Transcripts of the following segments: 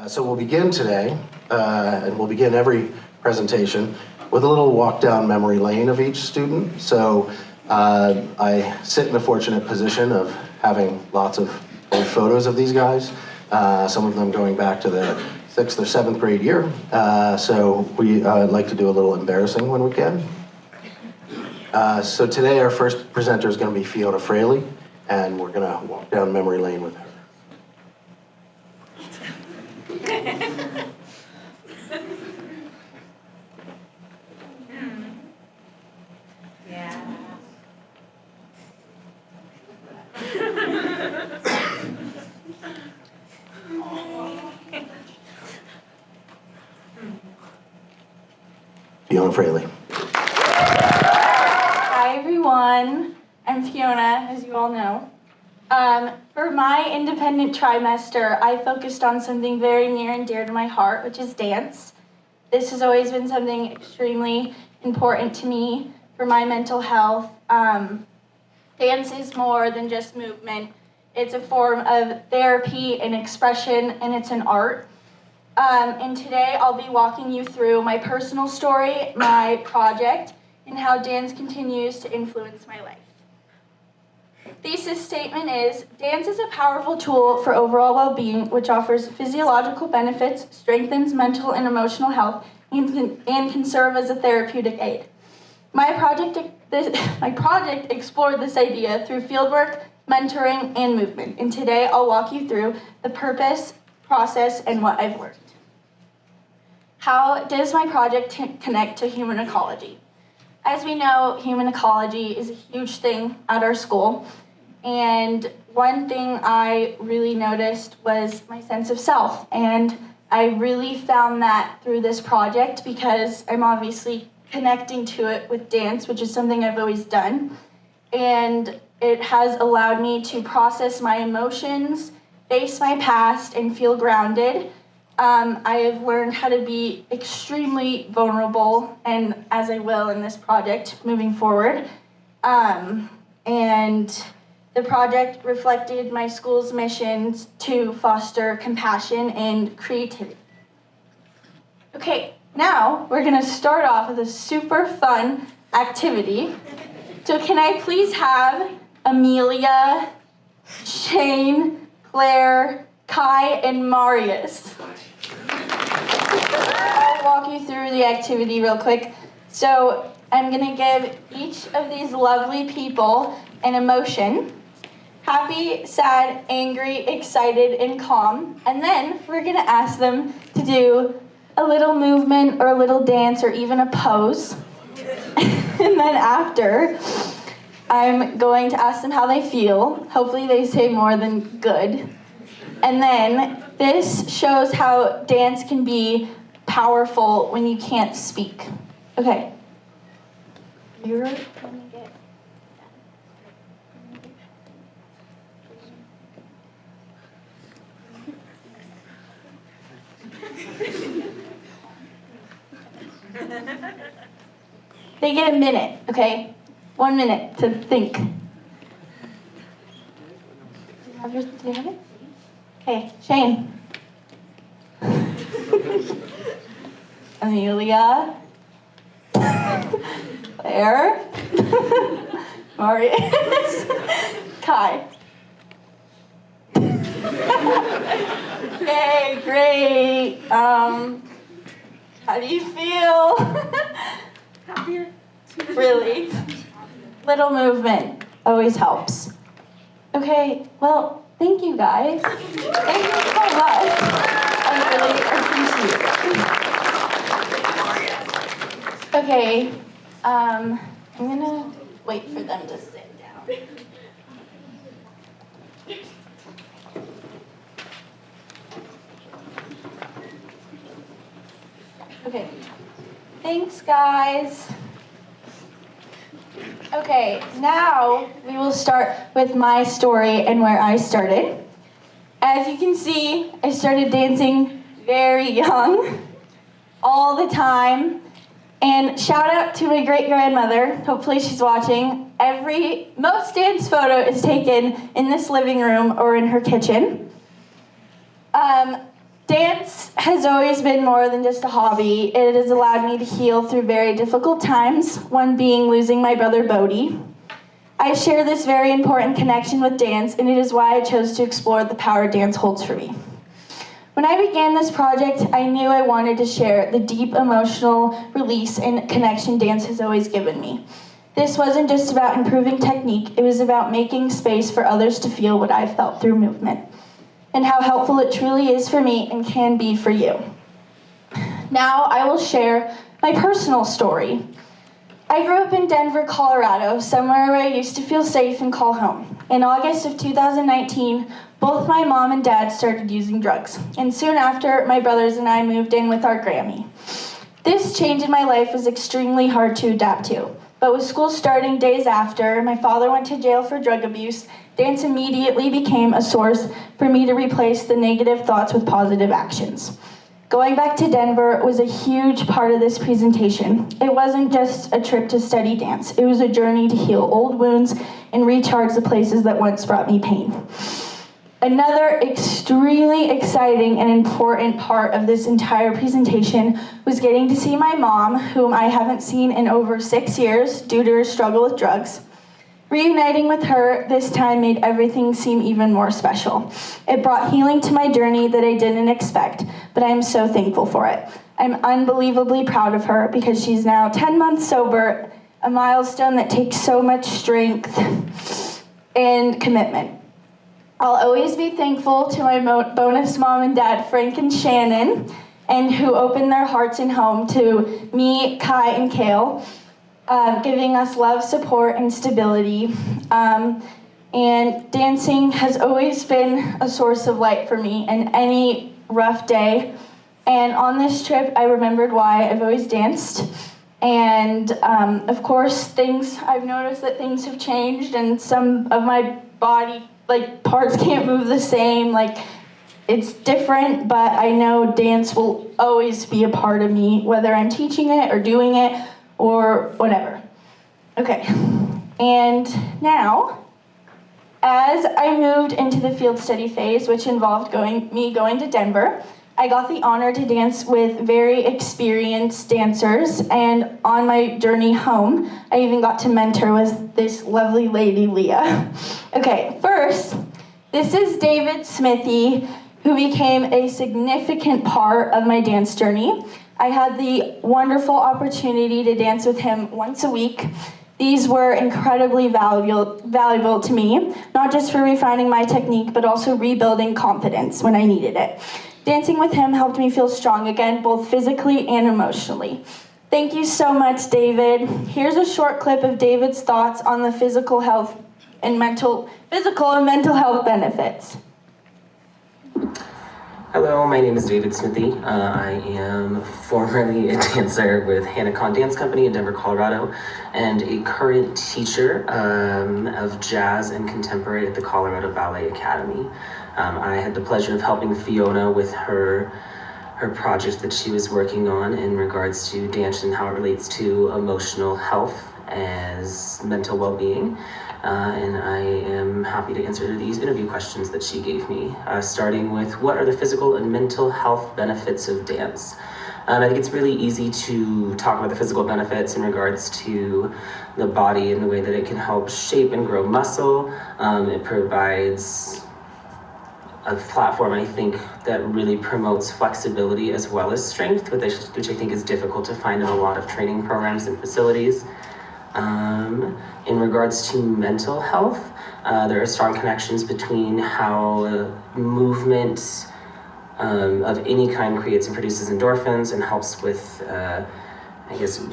So we'll begin today, and we'll begin every presentation with a little walk down memory lane of each student. So I sit in the fortunate position of having lots of old photos of these guys, some of them going back to the 6th or 7th grade year. So we like to do a little embarrassing when we can. So today our first presenter is going to be Fiona Fraley, and we're going to walk down memory lane with her. Yeah. Fiona Fraley. Hi everyone, I'm Fiona, as you all know. For my independent trimester, I focused on something very near and dear to my heart, which is dance. This has always been something extremely important to me for my mental health. Dance is more than just movement. It's a form of therapy and expression, and it's an art. And today I'll be walking you through my personal story, my project, and how dance continues to influence my life. Thesis statement is, dance is a powerful tool for overall well-being, which offers physiological benefits, strengthens mental and emotional health, and can serve as a therapeutic aid. My project explored this idea through fieldwork, mentoring, and movement, and today I'll walk you through the purpose, process, and what I've learned. How does my project connect to human ecology? As we know, human ecology is a huge thing at our school, and one thing I really noticed was my sense of self, and I really found that through this project because I'm obviously connecting to it with dance, which is something I've always done, and it has allowed me to process my emotions, face my past, and feel grounded. I have learned how to be extremely vulnerable, and as I will in this project moving forward. And the project reflected my school's missions to foster compassion and creativity. Okay, now we're gonna start off with a super fun activity. So can I please have Amelia, Shane, Claire, Kai, and Marius? I'll walk you through the activity real quick. So I'm gonna give each of these lovely people an emotion. Happy, sad, angry, excited, and calm. And then we're gonna ask them to do a little movement or a little dance or even a pose. And then after, I'm going to ask them how they feel. Hopefully they say more than good. And then this shows how dance can be powerful when you can't speak. Okay. You're gonna get... They get a minute, okay? 1 minute to think. Do you have it? Okay, Shane. Amelia. Claire. Marius. Kai. Okay, great. How do you feel? Happier. Really? Little movement always helps. Okay, well, thank you guys. Thank you so much. I really appreciate it. Okay, I'm gonna wait for them to sit down. Okay, thanks guys. Okay, now we will start with my story and where I started. As you can see, I started dancing very young, all the time. And shout out to my great-grandmother, hopefully she's watching. Most dance photo is taken in this living room or in her kitchen. Dance has always been more than just a hobby. It has allowed me to heal through very difficult times, one being losing my brother Bodie. I share this very important connection with dance, and it is why I chose to explore the power dance holds for me. When I began this project, I knew I wanted to share the deep emotional release and connection dance has always given me. This wasn't just about improving technique, it was about making space for others to feel what I felt through movement, and how helpful it truly is for me and can be for you. Now I will share my personal story. I grew up in Denver, Colorado, somewhere where I used to feel safe and call home. In August of 2019, both my mom and dad started using drugs, and soon after, my brothers and I moved in with our Grammy. This change in my life was extremely hard to adapt to, but with school starting days after, my father went to jail for drug abuse. Dance immediately became a source for me to replace the negative thoughts with positive actions. Going back to Denver was a huge part of this presentation. It wasn't just a trip to study dance. It was a journey to heal old wounds and recharge the places that once brought me pain. Another extremely exciting and important part of this entire presentation was getting to see my mom, whom I haven't seen in over 6 years due to her struggle with drugs. Reuniting with her this time made everything seem even more special. It brought healing to my journey that I didn't expect, but I am so thankful for it. I'm unbelievably proud of her because she's now 10 months sober, a milestone that takes so much strength and commitment. I'll always be thankful to my bonus mom and dad, Frank and Shannon, and who opened their hearts and home to me, Kai, and Kale, giving us love, support, and stability. And dancing has always been a source of light for me in any rough day. And on this trip, I remembered why I've always danced. And of course, I've noticed that things have changed, and some of my body, parts can't move the same. It's different, but I know dance will always be a part of me, whether I'm teaching it or doing it, or whatever. Okay, and now, as I moved into the field study phase, which involved going to Denver, I got the honor to dance with very experienced dancers, and on my journey home, I even got to mentor with this lovely lady, Leah. Okay, first, this is David Smithy, who became a significant part of my dance journey. I had the wonderful opportunity to dance with him once a week. These were incredibly valuable to me, not just for refining my technique, but also rebuilding confidence when I needed it. Dancing with him helped me feel strong again, both physically and emotionally. Thank you so much, David. Here's a short clip of David's thoughts on the physical and mental health benefits. Hello, my name is David Smithy. I am formerly a dancer with Hanacon Dance Company in Denver, Colorado, and a current teacher of jazz and contemporary at the Colorado Ballet Academy. I had the pleasure of helping Fiona with her project that she was working on in regards to dance and how it relates to emotional health as mental well-being. And I am happy to answer these interview questions that she gave me, starting with what are the physical and mental health benefits of dance? I think it's really easy to talk about the physical benefits in regards to the body and the way that it can help shape and grow muscle. It provides a platform, I think, that really promotes flexibility as well as strength, which I think is difficult to find in a lot of training programs and facilities. In regards to mental health, there are strong connections between how movement of any kind creates and produces endorphins and helps with,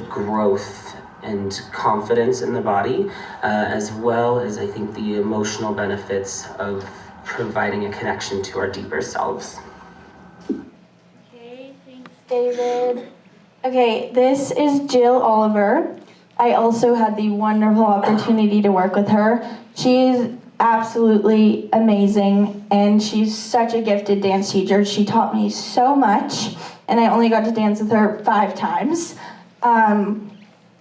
growth and confidence in the body, as well as I think the emotional benefits of providing a connection to our deeper selves. Okay, thanks, David. Okay, this is Jill Oliver. I also had the wonderful opportunity to work with her. She is absolutely amazing, and she's such a gifted dance teacher. She taught me so much, and I only got to dance with her 5 times.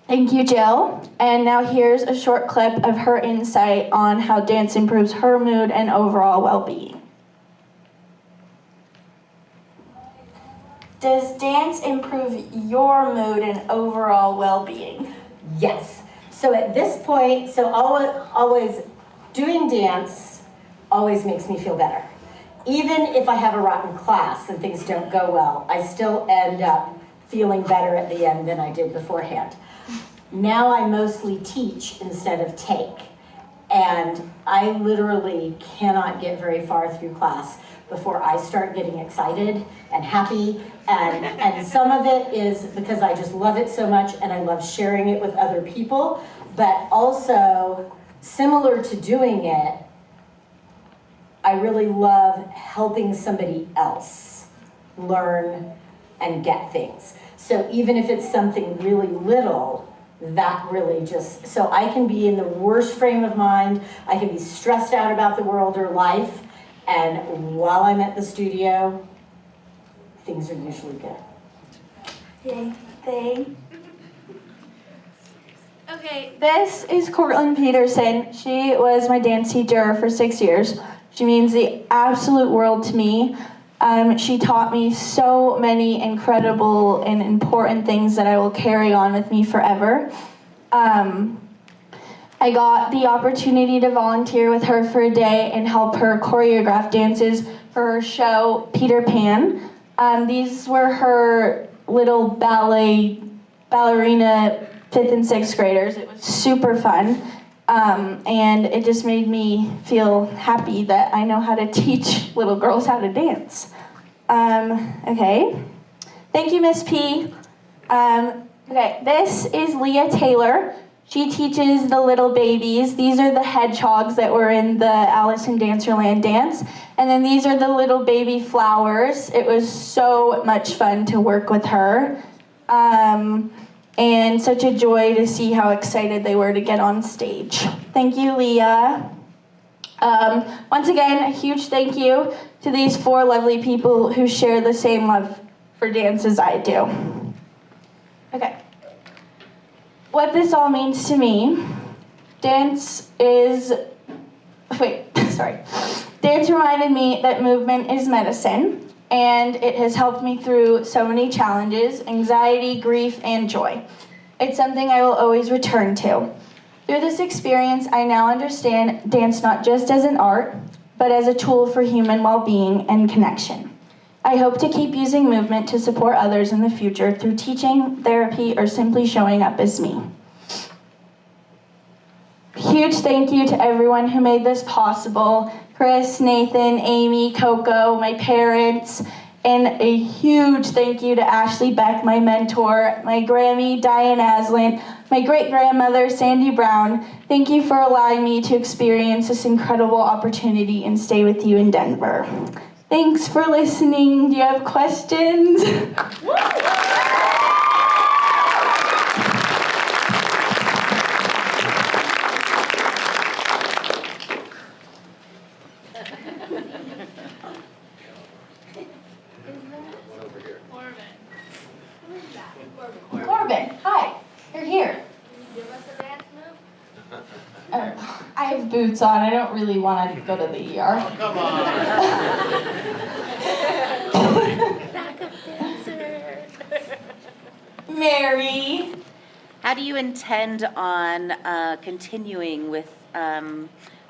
Thank you, Jill. And now here's a short clip of her insight on how dance improves her mood and overall well-being. does dance improve your mood and overall well-being? Yes. So at this point, so always doing dance always makes me feel better. Even if I have a rotten class and things don't go well, I still end up feeling better at the end than I did beforehand. Now I mostly teach instead of take. And I literally cannot get very far through class before I start getting excited and happy. And some of it is because I just love it so much and I love sharing it with other people. But also, similar to doing it, I really love helping somebody else learn and get things. So even if it's something really little, that really just, so I can be in the worst frame of mind, I can be stressed out about the world or life, and while I'm at the studio, things are usually good. Yay. Okay, this is Cortland Peterson. She was my dance teacher for 6 years. She means the absolute world to me. She taught me so many incredible and important things that I will carry on with me forever. I got the opportunity to volunteer with her for a day and help her choreograph dances for her show, Peter Pan. These were her little ballerina 5th and 6th graders. It was super fun. And it just made me feel happy that I know how to teach little girls how to dance. Okay. Thank you, Miss P. Okay, this is Leah Taylor. She teaches the little babies. These are the hedgehogs that were in the Alice in Dancerland dance. And then these are the little baby flowers. It was so much fun to work with her. And such a joy to see how excited they were to get on stage. Thank you, Leah. Once again, a huge thank you to these 4 lovely people who share the same love for dance as I do. Okay. What this all means to me, dance reminded me that movement is medicine. And it has helped me through so many challenges, anxiety, grief, and joy. It's something I will always return to. Through this experience, I now understand dance not just as an art, but as a tool for human well-being and connection. I hope to keep using movement to support others in the future through teaching, therapy, or simply showing up as me. Huge thank you to everyone who made this possible. Chris, Nathan, Amy, Coco, my parents, and a huge thank you to Ashley Beck, my mentor, my Grammy, Diane Aslan, my great-grandmother, Sandy Brown. Thank you for allowing me to experience this incredible opportunity and stay with you in Denver. Thanks for listening. Do you have questions? Corbin, hi, you're here. Can you give us a dance move? I have boots on. I don't really want to go to the ER. Oh, come on. Backup dancer. Mary. How do you intend on continuing with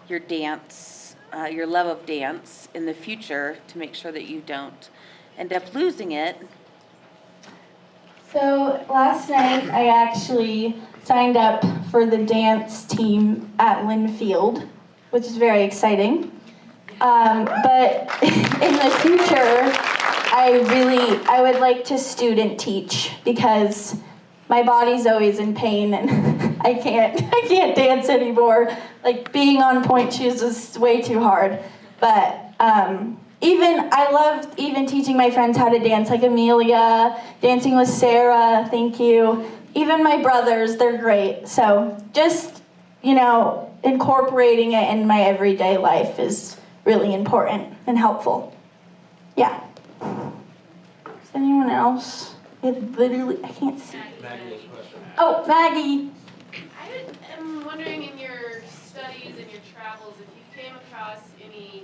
your dance, your love of dance in the future to make sure that you don't end up losing it? So last night I actually signed up for the dance team at Linfield, which is very exciting. But in the future, I would like to student teach because my body's always in pain and I can't dance anymore. Like being on point shoes is way too hard. But I love even teaching my friends how to dance, like Amelia, dancing with Sarah, thank you. Even my brothers, they're great. So just, incorporating it in my everyday life is really important and helpful. Yeah. Is anyone else? I can't see. Maggie has a question. Oh, Maggie. I am wondering in your studies and your travels if you came across any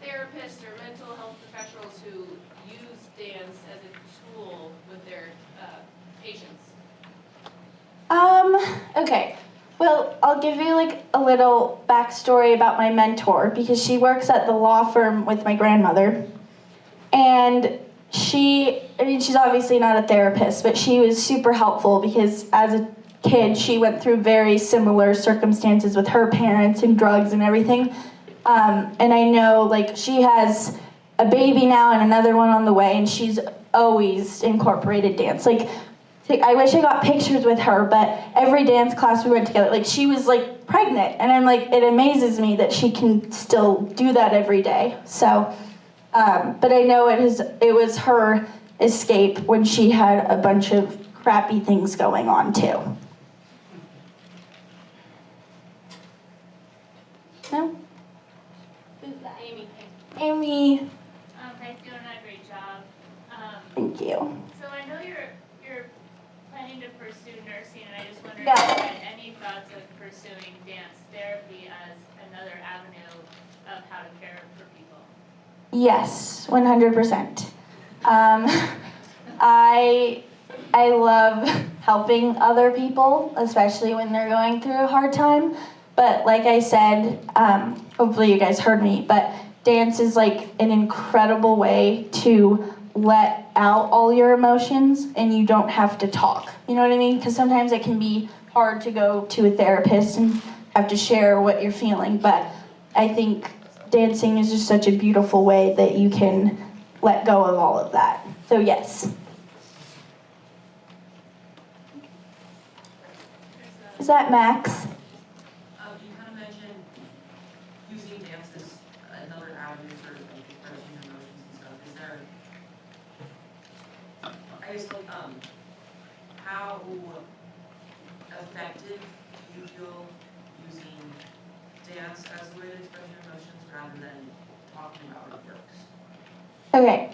therapists or mental health professionals who use dance as a tool with their patients? Okay. Well, I'll give you like a little backstory about my mentor because she works at the law firm with my grandmother. And she's obviously not a therapist, but she was super helpful because as a kid, she went through very similar circumstances with her parents and drugs and everything. And I know like she has a baby now and another one on the way, and she's always incorporated dance. Like, I wish I got pictures with her, but every dance class we went together, like she was like pregnant, and I'm like, it amazes me that she can still do that every day. So, but I know it was her escape when she had a bunch of crappy things going on too. No? Who's that? Amy. Amy. Thanks, Fiona, great job. Thank you. So I know you're planning to pursue nursing, and I just wondered Yeah. if you had any thoughts of pursuing dance therapy as another avenue of how to care for people. Yes, 100%. I love helping other people, especially when they're going through a hard time. But like I said, hopefully you guys heard me, but dance is like an incredible way to let out all your emotions and you don't have to talk. You know what I mean? Because sometimes it can be hard to go to a therapist and have to share what you're feeling. But I think dancing is just such a beautiful way that you can let go of all of that. So yes. Is that Max? You kind of mentioned using dance as another avenue for like expressing your emotions and stuff. Is there, I guess like, how effective do you feel using dance as a way to express your emotions rather than talking about what works? Okay.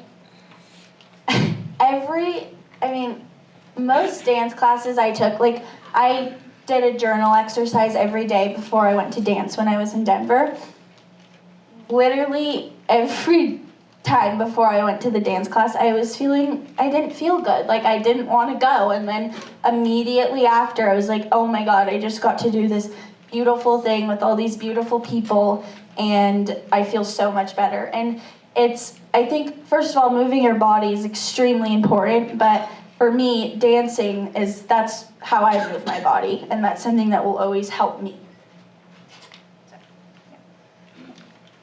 Most dance classes I took, like I did a journal exercise every day before I went to dance when I was in Denver. Literally every time before I went to the dance class, I didn't feel good. Like I didn't want to go. And then immediately after, I was like, oh my God, I just got to do this beautiful thing with all these beautiful people. And I feel so much better. And I think, first of all, moving your body is extremely important. But for me, dancing that's how I move my body. And that's something that will always help me.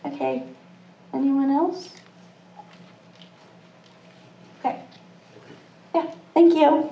Okay. Anyone else? Okay. Yeah, thank you.